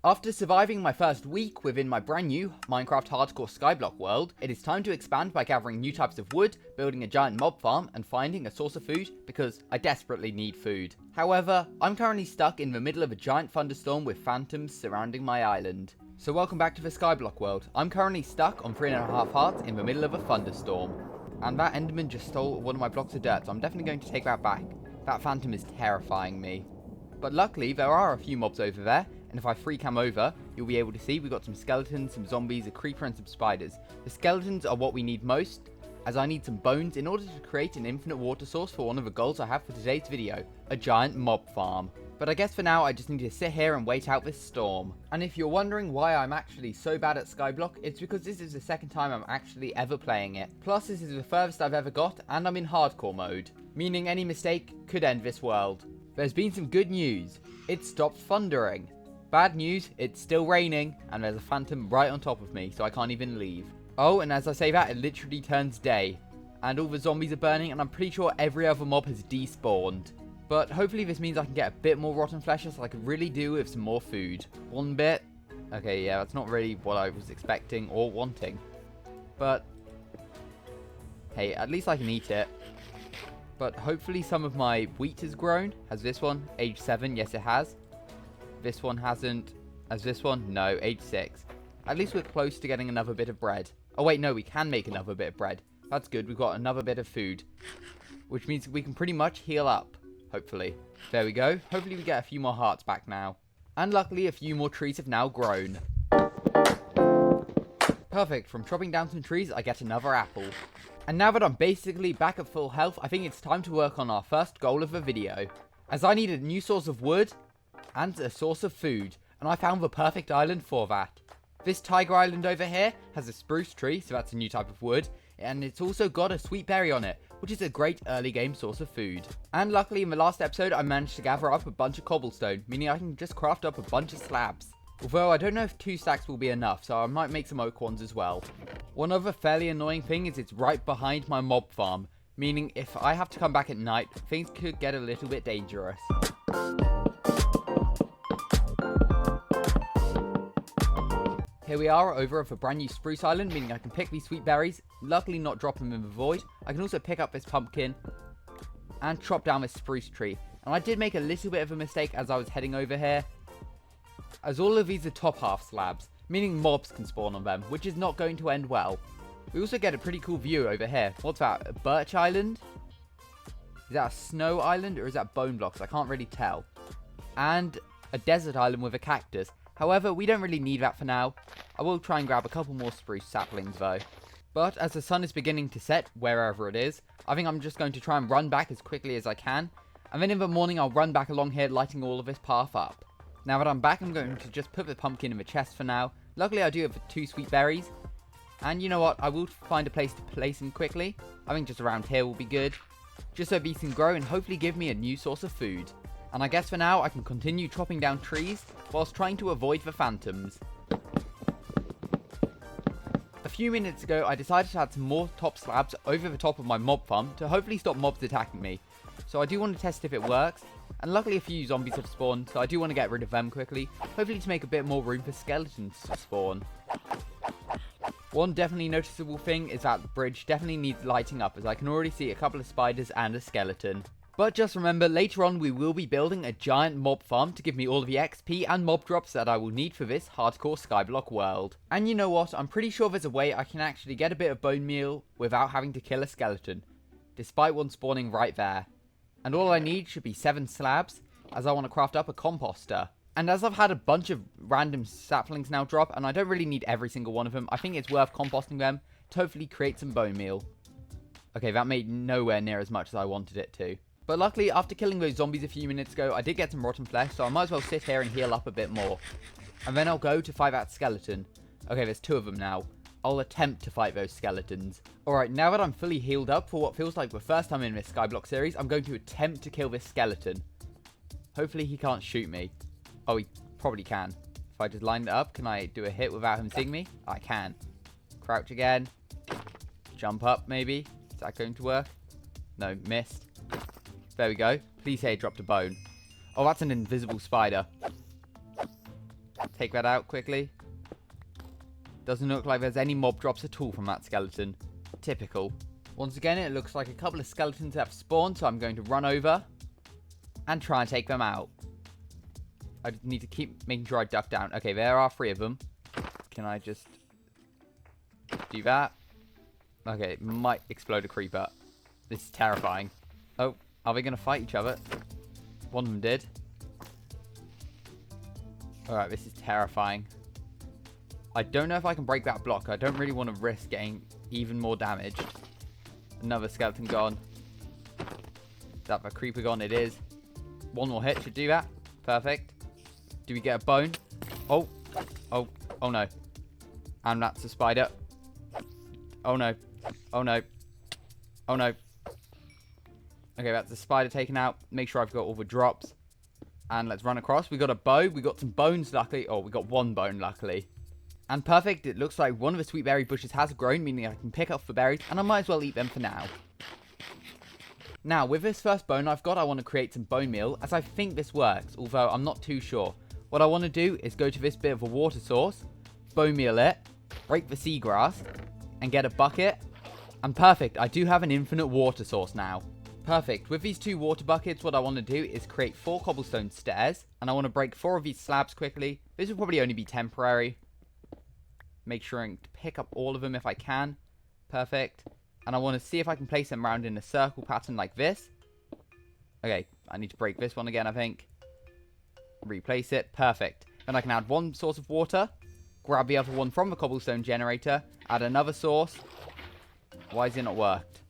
After surviving my first week within my brand new Minecraft hardcore Skyblock world, it is time to expand by gathering new types of wood, building a giant mob farm, and finding a source of food because I desperately need food. However, I'm currently stuck in the middle of a giant thunderstorm with phantoms surrounding my island. So welcome back to the Skyblock world. I'm currently stuck on 3.5 hearts in the middle of a thunderstorm. And that enderman just stole one of my blocks of dirt, so I'm definitely going to take that back. That phantom is terrifying me. But luckily, there are a few mobs over there, and if I free cam over, you'll be able to see we've got some skeletons, some zombies, a creeper, and some spiders. The skeletons are what we need most, as I need some bones in order to create an infinite water source for one of the goals I have for today's video, a giant mob farm. But I guess for now, I just need to sit here and wait out this storm. And if you're wondering why I'm actually so bad at Skyblock, it's because this is the second time I'm actually ever playing it. Plus, this is the furthest I've ever got, and I'm in hardcore mode, meaning any mistake could end this world. There's been some good news. It stopped thundering. Bad news, it's still raining, and there's a phantom right on top of me, so I can't even leave. Oh, and as I say that, it literally turns day. And all the zombies are burning, and I'm pretty sure every other mob has despawned. But hopefully this means I can get a bit more rotten flesh, so I could really do with some more food. One bit. Okay, yeah, that's not really what I was expecting or wanting. But, hey, at least I can eat it. But hopefully some of my wheat has grown. Has this one? Age 7, yes it has. This one hasn't. Has this one? No, age 6. At least we're close to getting another bit of bread. Oh wait, no, we can make another bit of bread. That's good, we've got another bit of food. Which means we can pretty much heal up, hopefully. There we go. Hopefully we get a few more hearts back now. And luckily a few more trees have now grown. Perfect, from chopping down some trees I get another apple. And now that I'm basically back at full health, I think it's time to work on our first goal of the video. As I need a new source of wood and a source of food, and I found the perfect island for that. This tiger island over here has a spruce tree, so that's a new type of wood, and it's also got a sweet berry on it, which is a great early game source of food. And luckily in the last episode I managed to gather up a bunch of cobblestone, meaning I can just craft up a bunch of slabs. Although I don't know if 2 stacks will be enough, so I might make some oak ones as well. One other fairly annoying thing is it's right behind my mob farm, meaning if I have to come back at night, things could get a little bit dangerous. Here we are over at the brand new spruce island, meaning I can pick these sweet berries, luckily not drop them in the void. I can also pick up this pumpkin and chop down this spruce tree. And I did make a little bit of a mistake as I was heading over here, as all of these are top half slabs, meaning mobs can spawn on them, which is not going to end well. We also get a pretty cool view over here. What's that, a birch island? Is that a snow island or is that bone blocks? I can't really tell. And a desert island with a cactus. However, we don't really need that for now. I will try and grab a couple more spruce saplings though. But as the sun is beginning to set, wherever it is, I think I'm just going to try and run back as quickly as I can. And then in the morning I'll run back along here, lighting all of this path up. Now that I'm back, I'm going to just put the pumpkin in the chest for now. Luckily I do have 2 sweet berries. And you know what, I will find a place to place them quickly. I think just around here will be good. Just so these can grow and hopefully give me a new source of food. And I guess for now, I can continue chopping down trees, whilst trying to avoid the phantoms. A few minutes ago, I decided to add some more top slabs over the top of my mob farm, to hopefully stop mobs attacking me. So I do want to test if it works, and luckily a few zombies have spawned, so I do want to get rid of them quickly, hopefully to make a bit more room for skeletons to spawn. One definitely noticeable thing is that the bridge definitely needs lighting up, as I can already see a couple of spiders and a skeleton. But just remember, later on we will be building a giant mob farm to give me all of the XP and mob drops that I will need for this hardcore Skyblock world. And you know what, I'm pretty sure there's a way I can actually get a bit of bone meal without having to kill a skeleton, despite one spawning right there. And all I need should be 7 slabs, as I want to craft up a composter. And as I've had a bunch of random saplings now drop, and I don't really need every single one of them, I think it's worth composting them to hopefully create some bone meal. Okay, that made nowhere near as much as I wanted it to. But luckily, after killing those zombies a few minutes ago, I did get some rotten flesh, so I might as well sit here and heal up a bit more. And then I'll go to fight that skeleton. Okay, there's 2 of them now. I'll attempt to fight those skeletons. Alright, now that I'm fully healed up for what feels like the first time in this Skyblock series, I'm going to attempt to kill this skeleton. Hopefully he can't shoot me. Oh, he probably can. If I just line it up, can I do a hit without him seeing me? I can. Crouch again. Jump up, maybe. Is that going to work? No, missed. There we go. Please say it dropped a bone. Oh, that's an invisible spider. Take that out quickly. Doesn't look like there's any mob drops at all from that skeleton. Typical. Once again, it looks like a couple of skeletons have spawned, so I'm going to run over and try and take them out. I need to keep making sure I duck down. Okay, there are 3 of them. Can I just do that? Okay, it might explode a creeper. This is terrifying. Oh, are they going to fight each other? One of them did. Alright, this is terrifying. I don't know if I can break that block. I don't really want to risk getting even more damaged. Another skeleton gone. Is that the creeper gone? It is. One more hit should do that. Perfect. Do we get a bone? Oh. Oh. Oh no. And that's a spider. Oh no. Oh no. Oh no. Okay, that's the spider taken out. Make sure I've got all the drops. And let's run across. We got a bow. We got some bones, luckily. Oh, we got 1 bone, luckily. And perfect. It looks like one of the sweet berry bushes has grown, meaning I can pick up the berries. And I might as well eat them for now. Now, with this first bone I've got, I want to create some bone meal, as I think this works, although I'm not too sure. What I want to do is go to this bit of a water source, bone meal it, break the seagrass, and get a bucket. And perfect. I do have an infinite water source now. Perfect. With these 2 water buckets, what I want to do is create 4 cobblestone stairs. And I want to break 4 of these slabs quickly. This will probably only be temporary. Make sure to pick up all of them if I can. Perfect. And I want to see if I can place them around in a circle pattern like this. Okay, I need to break this one again, I think. Replace it. Perfect. Then I can add 1 source of water. Grab the other one from the cobblestone generator. Add another source. Why has it not worked?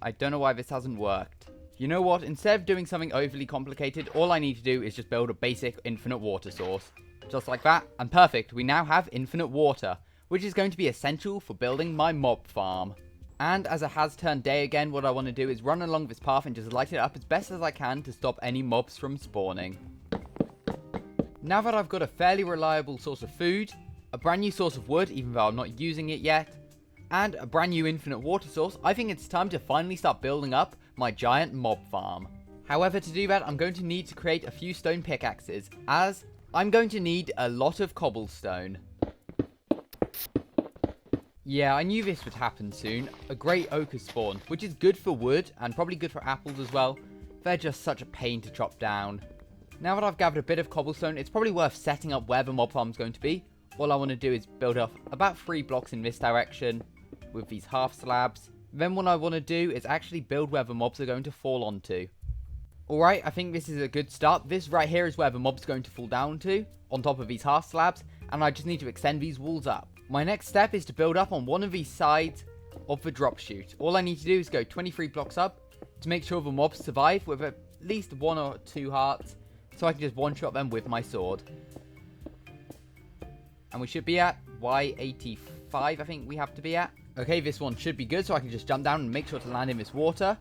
I don't know why this hasn't worked. You know what? Instead of doing something overly complicated, all I need to do is just build a basic infinite water source. Just like that. And perfect. We now have infinite water, which is going to be essential for building my mob farm. And as it has turned day again, what I want to do is run along this path and just light it up as best as I can to stop any mobs from spawning. Now that I've got a fairly reliable source of food, a brand new source of wood, even though I'm not using it yet, and a brand new infinite water source, I think it's time to finally start building up my giant mob farm. However, to do that, I'm going to need to create a few stone pickaxes, as I'm going to need a lot of cobblestone. Yeah, I knew this would happen soon. A great oak has spawned, which is good for wood, and probably good for apples as well. They're just such a pain to chop down. Now that I've gathered a bit of cobblestone, it's probably worth setting up where the mob farm's going to be. All I want to do is build up about 3 blocks in this direction, with these half slabs. Then what I want to do is actually build where the mobs are going to fall onto. Alright, I think this is a good start. This right here is where the mob's going to fall down to, on top of these half slabs, and I just need to extend these walls up. My next step is to build up on one of these sides of the drop chute. All I need to do is go 23 blocks up to make sure the mobs survive with at least 1 or 2 hearts, so I can just one-shot them with my sword. And we should be at Y85, I think we have to be at. Okay, this one should be good, so I can just jump down and make sure to land in this water.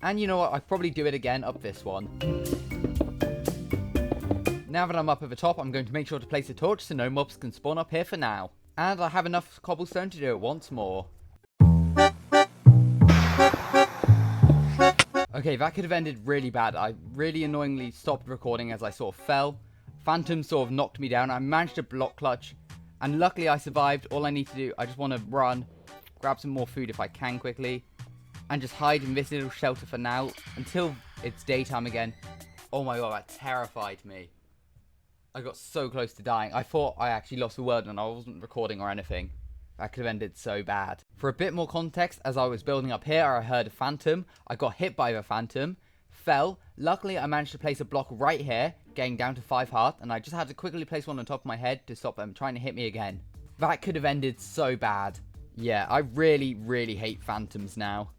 And you know what, I'll probably do it again up this one. Now that I'm up at the top, I'm going to make sure to place a torch so no mobs can spawn up here for now. And I have enough cobblestone to do it once more. Okay, that could have ended really bad. I really annoyingly stopped recording as I sort of fell. Phantom sort of knocked me down. I managed to block clutch. And luckily I survived. All I need to do, I just want to run, grab some more food if I can quickly, and just hide in this little shelter for now until it's daytime again. Oh my god, that terrified me. I got so close to dying. I thought I actually lost the world and I wasn't recording or anything. That could have ended so bad. For a bit more context, as I was building up here, I heard a phantom. I got hit by the phantom, fell. Luckily, I managed to place a block right here, getting down to 5 heart, and I just had to quickly place one on top of my head to stop them trying to hit me again. That could have ended so bad. Yeah, I really, really hate phantoms now.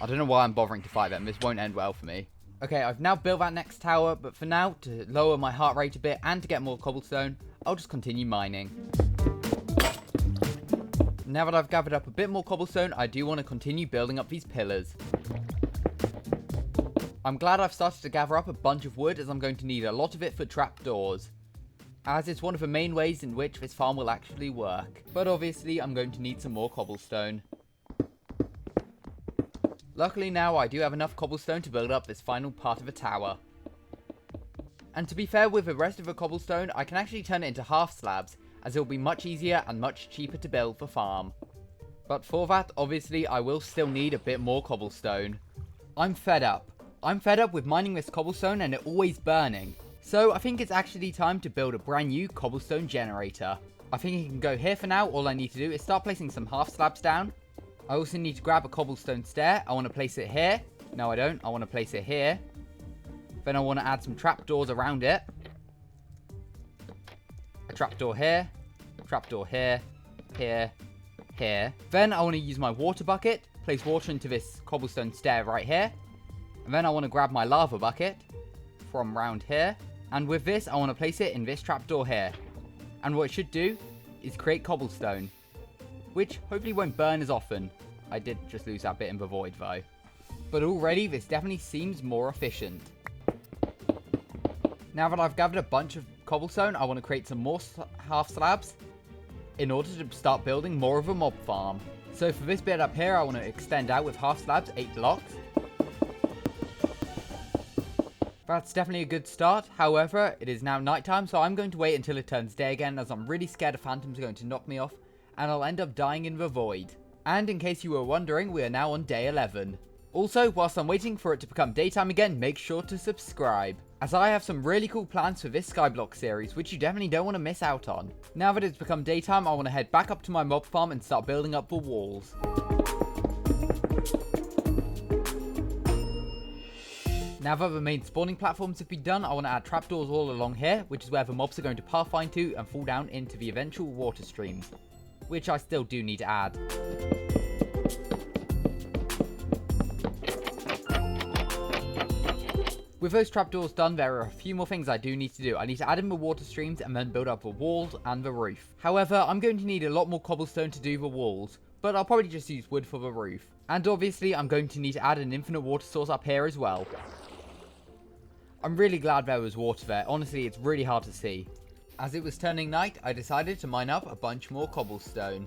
I don't know why I'm bothering to fight them. This won't end well for me. Okay, I've now built that next tower, but for now, to lower my heart rate a bit and to get more cobblestone, I'll just continue mining. Now that I've gathered up a bit more cobblestone, I do want to continue building up these pillars. I'm glad I've started to gather up a bunch of wood, as I'm going to need a lot of it for trapdoors, as it's one of the main ways in which this farm will actually work. But obviously, I'm going to need some more cobblestone. Luckily now I do have enough cobblestone to build up this final part of the tower. And to be fair, with the rest of the cobblestone, I can actually turn it into half slabs, as it will be much easier and much cheaper to build the farm. But for that, obviously, I will still need a bit more cobblestone. I'm fed up. I'm fed up with mining this cobblestone and it always burning. So I think it's actually time to build a brand new cobblestone generator. I think it can go here for now. All I need to do is start placing some half slabs down. I also need to grab a cobblestone stair. I want to place it here. No, I don't. I want to place it here. Then I want to add some trapdoors around it. A trapdoor here. Trapdoor here. Here. Here. Then I want to use my water bucket. Place water into this cobblestone stair right here. And then I want to grab my lava bucket from round here. And with this, I want to place it in this trapdoor here. And what it should do is create cobblestone, which hopefully won't burn as often. I did just lose that bit in the void though. But already, this definitely seems more efficient. Now that I've gathered a bunch of cobblestone, I want to create some more half slabs in order to start building more of a mob farm. So for this bit up here, I want to extend out with half slabs, 8 blocks. That's definitely a good start. However, it is now nighttime, so I'm going to wait until it turns day again, as I'm really scared a phantom's going to knock me off, and I'll end up dying in the void. And in case you were wondering, we are now on day 11. Also, whilst I'm waiting for it to become daytime again, make sure to subscribe, as I have some really cool plans for this Skyblock series, which you definitely don't want to miss out on. Now that it's become daytime, I want to head back up to my mob farm and start building up the walls. Now that the main spawning platforms have been done, I want to add trapdoors all along here, which is where the mobs are going to pathfind to and fall down into the eventual water streams, which I still do need to add. With those trapdoors done, there are a few more things I do need to do. I need to add in the water streams and then build up the walls and the roof. However, I'm going to need a lot more cobblestone to do the walls, but I'll probably just use wood for the roof. And obviously, I'm going to need to add an infinite water source up here as well. I'm really glad there was water there. Honestly, it's really hard to see. As it was turning night, I decided to mine up a bunch more cobblestone.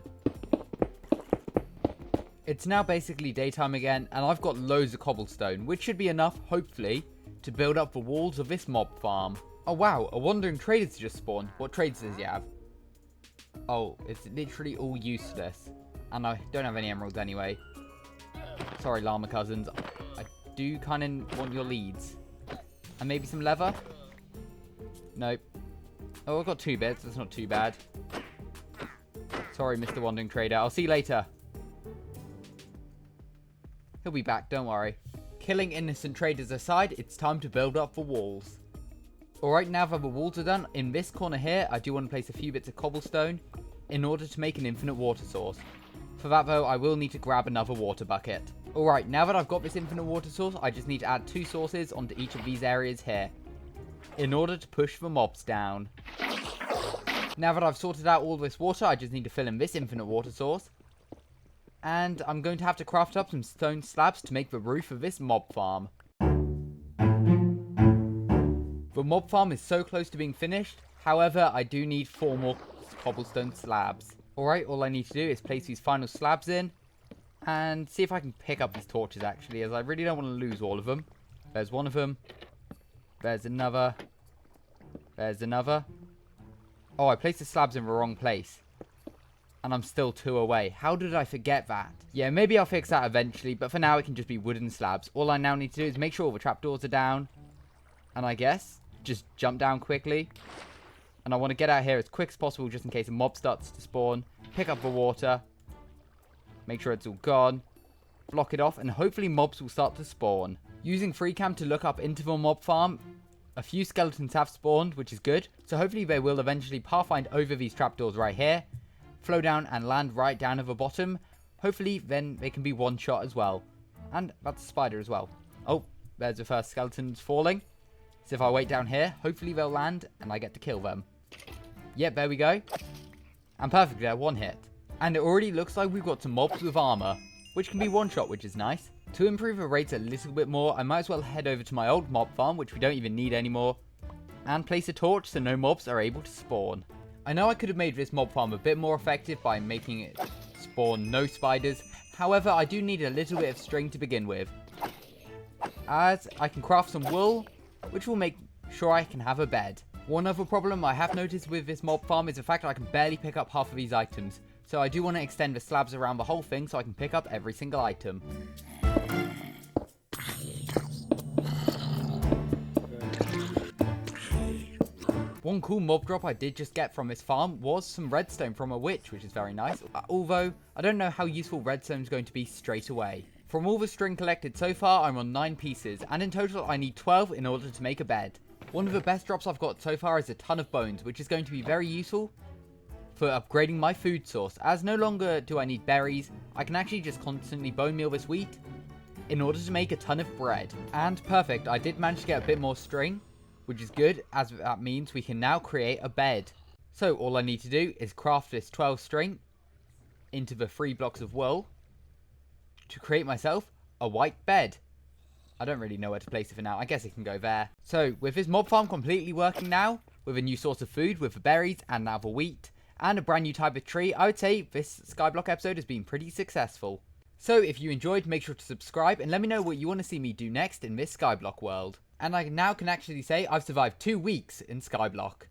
It's now basically daytime again, and I've got loads of cobblestone, which should be enough, hopefully, to build up the walls of this mob farm. Oh wow, a wandering trader's just spawned. What trades does he have? Oh, it's literally all useless. And I don't have any emeralds anyway. Sorry, llama cousins. I do kind of want your leads. And maybe some leather? Nope. Oh, I've got 2 bits. That's not too bad. Sorry, Mr. Wandering Trader. I'll see you later. He'll be back, don't worry. Killing innocent traders aside, it's time to build up the walls. Alright, now that the walls are done, in this corner here, I do want to place a few bits of cobblestone in order to make an infinite water source. For that though, I will need to grab another water bucket. Alright, now that I've got this infinite water source, I just need to add 2 sources onto each of these areas here, in order to push the mobs down. Now that I've sorted out all this water, I just need to fill in this infinite water source. And I'm going to have to craft up some stone slabs to make the roof of this mob farm. The mob farm is so close to being finished, however, I do need 4 more cobblestone slabs. Alright, all I need to do is place these final slabs in, and see if I can pick up these torches actually, as I really don't want to lose all of them. There's one of them. There's another. There's another. Oh, I placed the slabs in the wrong place. And I'm still 2 away. How did I forget that? Yeah, maybe I'll fix that eventually, but for now it can just be wooden slabs. All I now need to do is make sure all the trapdoors are down. And I guess, just jump down quickly. And I want to get out here as quick as possible just in case a mob starts to spawn. Pick up the water. Make sure it's all gone. Block it off, and hopefully mobs will start to spawn. Using FreeCam to look up into the mob farm, a few skeletons have spawned, which is good. So hopefully they will eventually pathfind over these trapdoors right here, flow down and land right down at the bottom. Hopefully then they can be one shot as well. And that's a spider as well. Oh, there's the first skeletons falling. So if I wait down here, hopefully they'll land and I get to kill them. Yep, there we go. And perfect there, 1 hit. And it already looks like we've got some mobs with armor, which can be one shot, which is nice. To improve the rates a little bit more, I might as well head over to my old mob farm, which we don't even need anymore, and place a torch so no mobs are able to spawn. I know I could have made this mob farm a bit more effective by making it spawn no spiders. However, I do need a little bit of string to begin with, as I can craft some wool, which will make sure I can have a bed. One other problem I have noticed with this mob farm is the fact that I can barely pick up half of these items. So I do want to extend the slabs around the whole thing so I can pick up every single item. One cool mob drop I did just get from this farm was some redstone from a witch, which is very nice. Although, I don't know how useful redstone is going to be straight away. From all the string collected so far, I'm on 9 pieces, and in total I need 12 in order to make a bed. One of the best drops I've got so far is a ton of bones, which is going to be very useful for upgrading my food source, as no longer do I need berries, I can actually just constantly bone meal this wheat in order to make a ton of bread. And perfect, I did manage to get a bit more string, which is good, as that means we can now create a bed. So all I need to do is craft this 12 string into the 3 blocks of wool to create myself a white bed. I don't really know where to place it for now. I guess it can go there. So with this mob farm completely working now, with a new source of food, with the berries and now the wheat, and a brand new type of tree, I would say this Skyblock episode has been pretty successful. So if you enjoyed, make sure to subscribe and let me know what you want to see me do next in this Skyblock world. And I now can actually say I've survived 2 weeks in Skyblock.